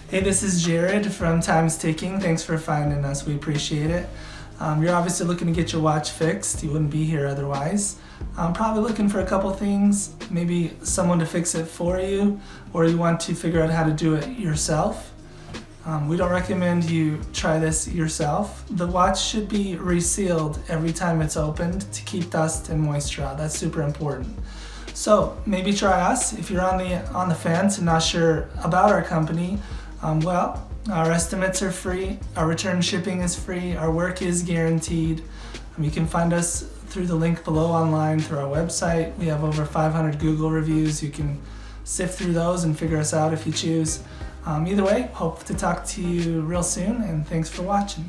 Hey, this is Jared from Time's Ticking. Thanks for finding us. We appreciate it. You're obviously looking to get your watch fixed. You wouldn't be here otherwise. I'm probably looking for a couple things, maybe someone to fix it for you, or you want to figure out how to do it yourself. We don't recommend you try this yourself. The watch should be resealed every time it's opened to keep dust and moisture out. That's super important. So maybe try us. If you're on the fence and not sure about our company, our estimates are free, our return shipping is free, our work is guaranteed. You can find us through the link below online through our website. We have over 500 Google reviews. You can sift through those and figure us out if you choose. Either way, hope to talk to you real soon, and thanks for watching.